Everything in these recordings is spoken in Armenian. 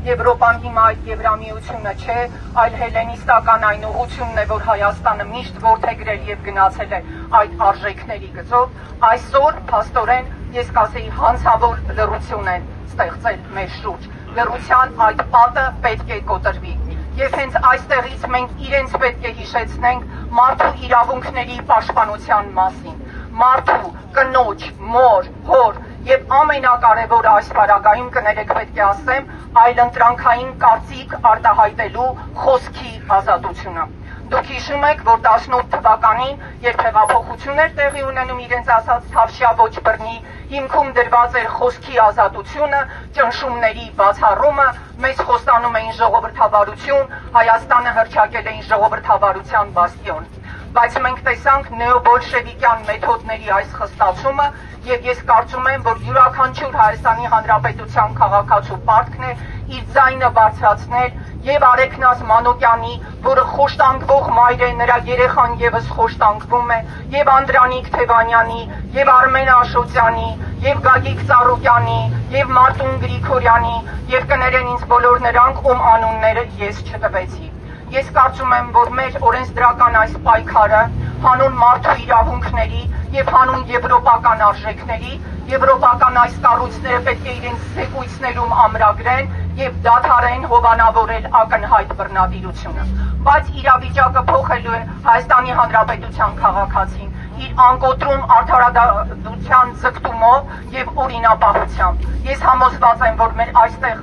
Եվրոպան հիմա այդ Եվրամիությունը չէ, այլ հելենիստական այն ուղղությունն է, որ Հայաստանը միշտ որդեգրել եւ գնացել է այդ արժեքների գծով, այսօր փաստորեն ես կասեի հանցավոր լռություն են ստեղծել մեր շուրջ։ Լռության այդ պատը պետք է կոտրվի։ Եվ հենց այստեղից մենք իրենց պետք է հիշեցնենք մարդու իրավունքների պաշտպանության մասին, մարդու, կնոջ, մոր, հոր եւ ամենակարևորը այս պարագայում կներեք պետք է ասեմ, այլընտրանքային կարծիք արտահայտելու խոսքի ազատությունը։ Դուք հիշում եք, որ 18 թվականին, երբ հեղափոխություններ տեղի ունենում իրենց ասած Թավշյա ոչ բռնի հիմքում դրված էր խոսքի ազատությունը, ճնշումների բացառումը, մեզ խոստանում էին ժողովրդավարություն, Հայաստանը հռչակել էին ժողովրդավարության բաստիոն։ Բայց մենք տեսանք նեոբոլշևիկյան մեթոդների այս խստացումը եւ ես կարծում եմ, որ յուրաքանչյուր Հայաստանի Հանրապետության քաղաքացու պարտքն է իր ձայնը բարձրացնել եւ Արեգնազ Մանուկյանի, որը խոշտանգվող մայր է, նրա երեխան եւս խոշտանգվում է, եւ Անդրանիկ Թևանյանի, եւ Արմեն Աշոտյանի, եւ Գագիկ Ծառուկյանի, եւ Մարտուն Գրիգորյանի, եւ կներեն ինձ բոլոր նրանք, ում անունները ես չտվեցի։ Ես կարծում եմ, որ մեր օրենսդրական այս պայքարը հանուն մարդու իրավունքների եւ հանուն եվրոպական արժեքների, եվրոպական այս կառույցները պետք է իրենց զեկույցներում ամրագրեն եւ դադարեն հովանավորել ակնհայտ բռնատիրությունը։ Բայց իրավիճակը փոխելու է Հայաստանի Հանրապետության քաղաքացին իր անկոտրում արդարադատության ձգտումով եւ օրինապահությամբ։ Ես համոզված եմ, որ մեր այստեղ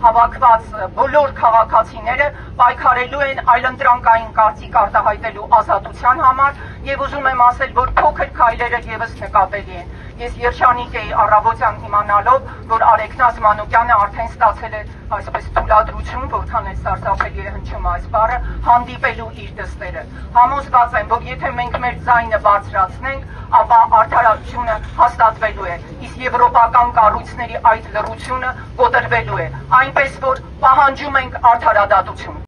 հավաքված բոլոր քաղաքացիները պայքարելու են այլընտրանքային կարծիք արտահայտելու ազատության համար եւ ուզում եմ ասել, որ փոքր քայլերը եւս նկատելի են։ Ես երջանիկ էի առավոտյան իմանալով, որ Արեգնազ Մանուկյանը արդեն ստացել է այսպես թույլատրություն, որքան է սարսափելի է հնչում այս բառը, հանդիպելու իր դստերը։ Համոզված եմ, որ եթե մենք մեր ձայնը բարձրացնենք, ապա արդարացությունը հաստատվելու է, իսկ եվրոպական կառույցների այդ լռությունը կոտրվելու է, այնպես որ պահանջում ենք արդարադատություն։